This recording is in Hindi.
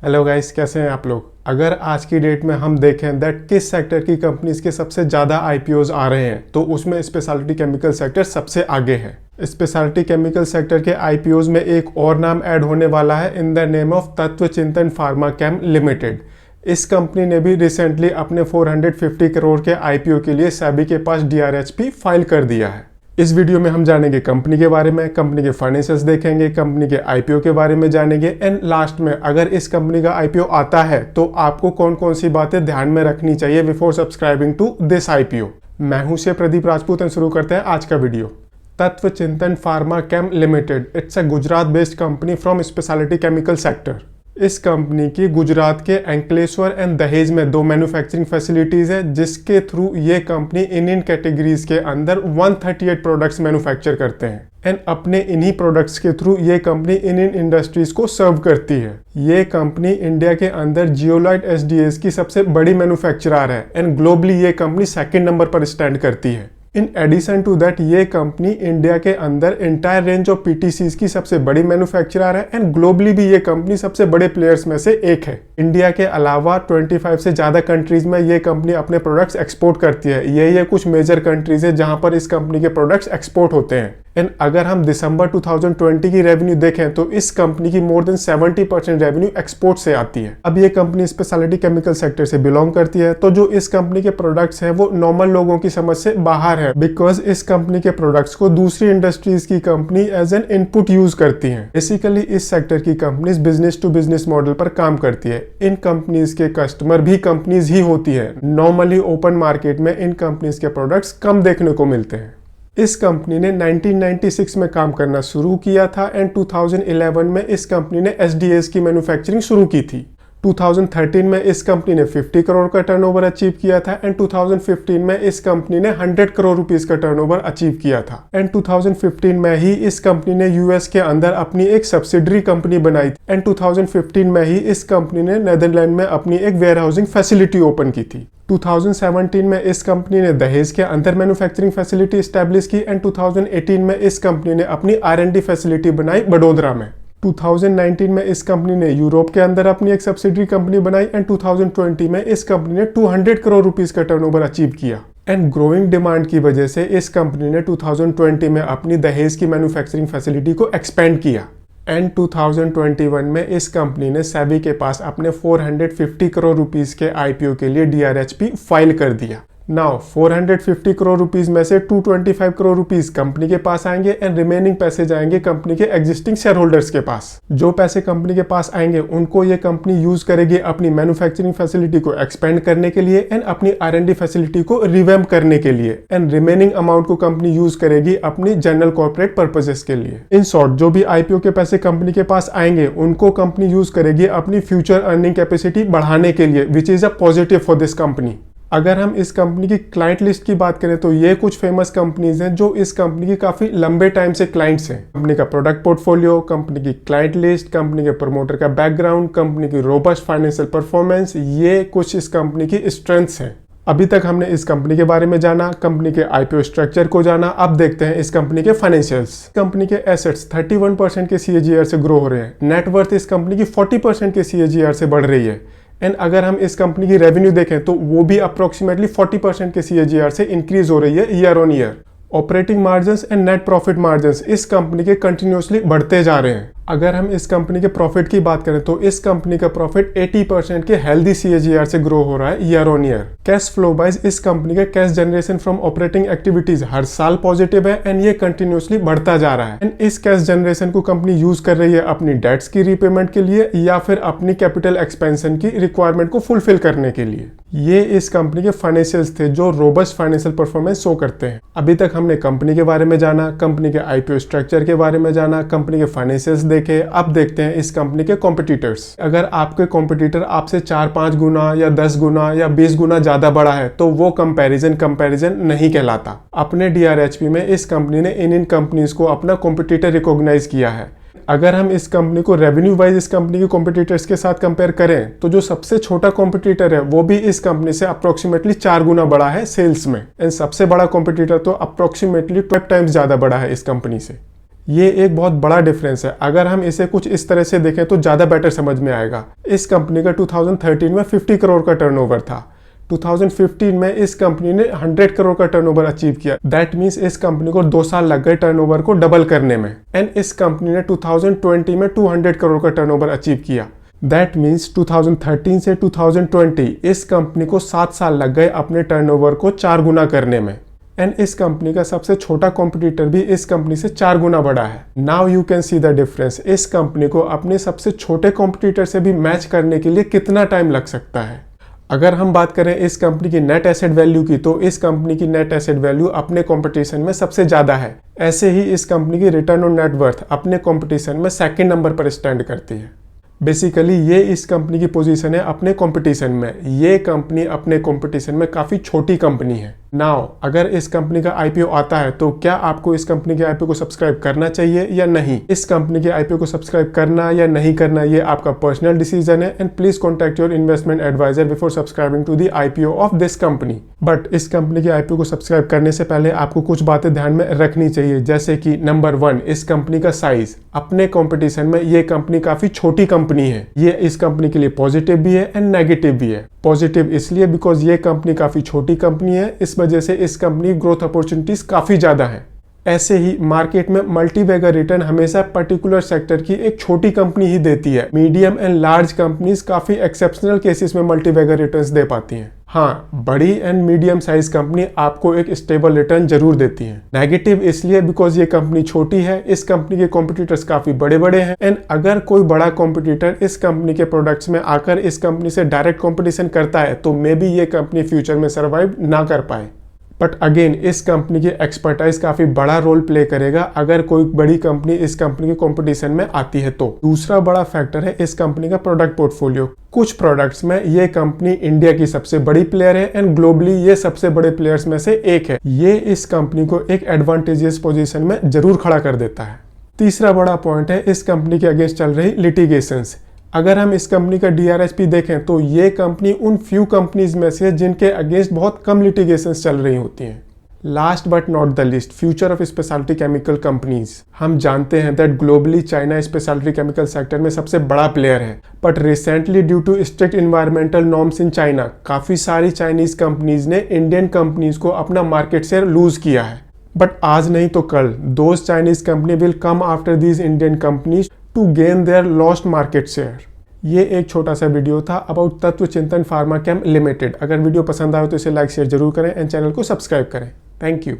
हेलो गाइस, कैसे हैं आप लोग। अगर आज की डेट में हम देखें दैट किस सेक्टर की कंपनीज के सबसे ज़्यादा आईपीओज आ रहे हैं तो उसमें स्पेशलिटी केमिकल सेक्टर सबसे आगे है। स्पेशलिटी केमिकल सेक्टर के आईपीओज में एक और नाम ऐड होने वाला है इन द नेम ऑफ तत्व चिंतन फार्मा केम लिमिटेड। इस कंपनी ने भी रिसेंटली अपने 450 करोड़ के आईपीओ के लिए सेबी के पास डीआरएचपी फाइल कर दिया है। इस वीडियो में हम जानेंगे कंपनी के बारे में, कंपनी के फाइनेंशियल्स देखेंगे, कंपनी के आईपीओ के बारे में जानेंगे एंड लास्ट में अगर इस कंपनी का आईपीओ आता है तो आपको कौन कौन सी बातें ध्यान में रखनी चाहिए before subscribing to this IPO. मैं हूं से प्रदीप राजपूत एंड शुरू करते हैं आज का वीडियो। तत्व Chintan pharma chem limited, it's a Gujarat based company from speciality chemical sector. इस कंपनी की गुजरात के अंकलेश्वर एंड दहेज में 2 मैन्युफैक्चरिंग फैसिलिटीज है जिसके थ्रू ये कंपनी इंडियन कैटेगरीज के अंदर 138 प्रोडक्ट्स मैन्युफैक्चर करते हैं एंड अपने इन्हीं प्रोडक्ट्स के थ्रू ये कंपनी इंडियन इंडस्ट्रीज को सर्व करती है। ये कंपनी इंडिया के अंदर जियोलाइट एसडीएस की सबसे बड़ी मैन्युफैक्चरर है एंड ग्लोबली ये कंपनी 2nd नंबर पर स्टैंड करती है। इन एडिशन टू दैट ये कंपनी इंडिया के अंदर इंटायर रेंज ऑफ पीटीसीज की सबसे बड़ी मैन्युफैक्चरर है एंड ग्लोबली भी ये कंपनी सबसे बड़े प्लेयर्स में से एक है। इंडिया के अलावा 25 से ज़्यादा कंट्रीज में ये कंपनी अपने प्रोडक्ट्स एक्सपोर्ट करती है। ये कुछ मेजर कंट्रीज है जहां पर इस कंपनी के प्रोडक्ट्स एक्सपोर्ट होते हैं। एंड अगर हम दिसंबर 2020 की रेवेन्यू देखें तो इस कंपनी की मोर देन 70% रेवेन्यू एक्सपोर्ट से आती है। अब ये कंपनी स्पेशलिटी केमिकल सेक्टर से बिलोंग करती है तो जो इस कंपनी के प्रोडक्ट्स हैं वो नॉर्मल लोगों की समझ से बाहर है बिकॉज इस कंपनी के प्रोडक्ट्स को दूसरी इंडस्ट्रीज की company as an input use करती है। बेसिकली इस सेक्टर की companies business to business model पर काम करती है। इन कंपनीज के कस्टमर भी कंपनीज ही होती है। नॉर्मली ओपन मार्केट में इन कंपनीज के प्रोडक्ट्स कम देखने को मिलते हैं। इस कंपनी ने 1996 में काम करना शुरू किया था एंड 2011 में इस कंपनी ने एसडीएस की मैन्युफैक्चरिंग शुरू की थी। 2013 में इस कंपनी ने 50 करोड़ का टर्नओवर अचीव किया था एंड 2015 में इस कंपनी ने 100 करोड़ रुपीस का टर्नओवर अचीव किया था एंड 2015 में ही इस कंपनी ने यूएस के अंदर अपनी एक सब्सिडरी कंपनी बनाई एंड 2015 में ही इस कंपनी ने नेदरलैंड में अपनी एक वेयरहाउसिंग फैसिलिटी ओपन की थी। 2017 में इस कंपनी ने दहेज के अंदर मैन्युफैक्चरिंग फैसिलिटी स्टैब्लिश की एंड 2018 में इस कंपनी ने अपनी R&D फैसिलिटी बनाई बड़ोदरा में। 2019 में इस कंपनी ने यूरोप के अंदर अपनी एक सब्सिडरी कंपनी बनाई एंड 2020 में इस कंपनी ने 200 करोड़ रुपीस का टर्नओवर अचीव किया एंड ग्रोइंग डिमांड की वजह से इस कंपनी ने 2020 में अपनी दहेज की मैन्युफैक्चरिंग फैसिलिटी को एक्सपेंड किया एंड 2021 में इस कंपनी ने सेबी के पास अपने 450 करोड़ रुपीस के आईपीओ के लिए डीआरएचपी फाइल कर दिया। नाउ 450 करोड़ रुपीस में से 225 करोड़ रुपीस कंपनी के पास आएंगे एंड रिमेनिंग पैसे जाएंगे कंपनी के एग्जिस्टिंग शेयर होल्डर्स के पास। जो पैसे कंपनी के पास आएंगे उनको ये कंपनी यूज करेगी अपनी मैन्युफैक्चरिंग फैसिलिटी को एक्सपेंड करने के लिए एंड अपनी R&D फैसिलिटी को रिवैम्प करने के लिए एंड रिमेनिंग अमाउंट को कंपनी यूज करेगी अपनी जनरल कॉर्पोरेट पर्पसेस के लिए। इन शॉर्ट जो भी आईपीओ के पैसे कंपनी के पास आएंगे उनको कंपनी यूज करेगी अपनी फ्यूचर अर्निंग कैपेसिटी बढ़ाने के लिए which is a positive for this company. अगर हम इस कंपनी की क्लाइंट लिस्ट की बात करें तो ये कुछ फेमस कंपनीज हैं जो इस कंपनी की काफी लंबे टाइम से क्लाइंट्स हैं। कंपनी का प्रोडक्ट पोर्टफोलियो, कंपनी की क्लाइंट लिस्ट, कंपनी के प्रमोटर का बैकग्राउंड, कंपनी की रोबस्ट फाइनेंशियल परफॉर्मेंस, ये कुछ इस कंपनी की स्ट्रेंथ्स हैं। अभी तक हमने इस कंपनी के बारे में जाना, कंपनी के आईपीओ स्ट्रक्चर को जाना। अब देखते हैं इस कंपनी के फाइनेंशियल्स। कंपनी के एसेट्स 31% के सीएजीआर से ग्रो हो रहे हैं। नेटवर्थ इस कंपनी की 40% के सीएजीआर से बढ़ रही है एंड अगर हम इस कंपनी की रेवेन्यू देखें तो वो भी अप्रोक्सीमेटली 40% के सीएजीआर से इंक्रीज हो रही है year on year. Operating margins and net profit margins इस कंपनी के कंटिन्यूसली बढ़ते जा रहे हैं। अगर हम इस कंपनी के प्रॉफिट की बात करें तो इस कंपनी का प्रॉफिट 80% के हेल्दी सीएजीआर से ग्रो हो रहा है year on year. Cash flow wise इस कंपनी का cash generation from operating activities हर साल पॉजिटिव है एंड ये कंटिन्यूसली बढ़ता जा रहा है एंड इस कैश जनरेशन को कंपनी यूज कर रही है अपनी डेट्स की रीपेमेंट के लिए या फिर अपनी कैपिटल एक्सपेंशन की रिक्वायरमेंट को फुलफिल करने के लिए। ये इस कंपनी के फाइनेंशियल्स थे जो रोबस्ट फाइनेंशियल परफॉर्मेंस शो करते हैं। अभी तक हमने कंपनी के बारे में जाना, कंपनी के आईपीओ स्ट्रक्चर के बारे में जाना, कंपनी के फाइनेंशियल्स देखे। अब देखते हैं इस कंपनी के कॉम्पिटिटर्स। अगर आपके कॉम्पिटिटर आपसे 4-5 गुना या 10 गुना या 20 गुना ज्यादा बड़ा है तो वो कंपैरिजन नहीं कहलाता। अपने डीआरएचपी में इस कंपनी ने इन कंपनीज को अपना कॉम्पिटिटर रिकॉग्नाइज किया है। अगर हम इस कंपनी को रेवेन्यू वाइज इस कंपनी के कॉम्पिटिटर्स के साथ कंपेयर करें तो जो सबसे छोटा कॉम्पिटिटर है वो भी इस कंपनी से अप्रोक्सीमेटली 4 गुना बड़ा है सेल्स में एंड सबसे बड़ा कॉम्पिटिटर तो अप्रोक्सीमेटली 12 टाइम्स ज्यादा बड़ा है इस कंपनी से। ये एक बहुत बड़ा डिफरेंस है। अगर हम इसे कुछ इस तरह से देखें तो ज़्यादा बेटर समझ में आएगा। इस कंपनी का 2013 में 50 करोड़ का टर्नओवर था। 2015 में इस कंपनी ने 100 करोड़ का टर्नओवर अचीव किया। दैट मीन्स इस कंपनी को 2 साल लग गए टर्नओवर को डबल करने में। एंड इस कंपनी ने 2020 में 200 करोड़ का टर्नओवर अचीव किया। दैट मीन्स 2013 से 2020 इस कंपनी को 7 साल लग गए अपने टर्नओवर को 4 गुना करने में। एंड इस कंपनी का सबसे छोटा कॉम्पिटिटर भी इस कंपनी से 4 गुना बड़ा है। Now you can see the difference. इस कंपनी को अपने सबसे छोटे कॉम्पिटिटर से भी मैच करने के लिए कितना टाइम लग सकता है। अगर हम बात करें इस कंपनी की नेट एसेट वैल्यू की, तो इस कंपनी की नेट एसेट वैल्यू अपने कंपटीशन में सबसे ज़्यादा है। ऐसे ही इस कंपनी की रिटर्न ऑन नेट वर्थ अपने कंपटीशन में सेकंड नंबर पर स्टैंड करती है। बेसिकली ये इस कंपनी की पोजीशन है अपने कंपटीशन में। ये कंपनी अपने कंपटीशन में काफ़ी छोटी कंपनी है। नाउ अगर इस कंपनी का आईपीओ आता है तो क्या आपको इस कंपनी के आईपीओ को सब्सक्राइब करना चाहिए या नहीं। इस कंपनी के आईपीओ को सब्सक्राइब करना या नहीं करना ये आपका पर्सनल डिसीजन है। And please contact your investment advisor before subscribing to the IPO of this company. But इस कंपनी के आईपीओ को सब्सक्राइब करने से पहले आपको कुछ बातें ध्यान में रखनी चाहिए, जैसे कि नंबर 1 इस कंपनी का साइज। अपने कॉम्पिटिशन में ये कंपनी काफी छोटी कंपनी है। ये इस कंपनी के लिए पॉजिटिव भी है एंड नेगेटिव भी है। पॉजिटिव इसलिए बिकॉज ये कंपनी काफी छोटी कंपनी है, इस वजह से इस कंपनी ग्रोथ अपॉर्चुनिटीज काफी ज्यादा है। ऐसे ही मार्केट में मल्टीबैगर रिटर्न हमेशा पर्टिकुलर सेक्टर की एक छोटी कंपनी ही देती है। मीडियम एंड लार्ज कंपनीज काफी एक्सेप्शनल केसेस में मल्टीबैगर रिटर्न्स दे पाती हैं। हाँ, बड़ी एंड मीडियम साइज कंपनी आपको एक स्टेबल रिटर्न जरूर देती है। नेगेटिव इसलिए बिकॉज ये कंपनी छोटी है, इस कंपनी के कॉम्पिटिटर्स काफी बड़े बड़े हैं। एंड अगर कोई बड़ा कॉम्पिटिटर इस कंपनी के प्रोडक्ट्स में आकर इस कंपनी से डायरेक्ट कॉम्पिटिशन करता है तो मे बी ये कंपनी फ्यूचर में सर्वाइव ना कर पाए। बट अगेन इस कंपनी की एक्सपर्टाइज काफी बड़ा रोल प्ले करेगा अगर कोई बड़ी कंपनी इस कंपनी के कंपटीशन में आती है तो। दूसरा बड़ा फैक्टर है इस कंपनी का प्रोडक्ट पोर्टफोलियो। कुछ प्रोडक्ट्स में ये कंपनी इंडिया की सबसे बड़ी प्लेयर है एंड ग्लोबली ये सबसे बड़े प्लेयर्स में से एक है। ये इस कंपनी को एक एडवांटेजियस पोजीशन में जरूर खड़ा कर देता है। तीसरा बड़ा पॉइंट है इस कंपनी के अगेंस्ट चल रही लिटिगेशंस। अगर हम इस कंपनी का DRHP देखें तो ये कंपनी उन फ्यू कंपनीज में से है जिनके अगेंस्ट बहुत कम लिटिगेशंस चल रही होती हैं। Last but not the least, future of speciality chemical companies. हम जानते हैं that globally China speciality chemical sector में सबसे बड़ा प्लेयर है, but recently due to strict environmental norms in China काफ़ी सारी चाइनीज कंपनीज ने इंडियन कंपनीज को अपना मार्केट शेयर लूज किया है। बट आज नहीं तो कल those Chinese company will come after these Indian companies to gain their lost market share. ये एक छोटा सा वीडियो था about Tattva Chintan pharma chem limited. अगर वीडियो पसंद आए तो इसे लाइक शेयर जरूर करें एंड चैनल को सब्सक्राइब करें। Thank you.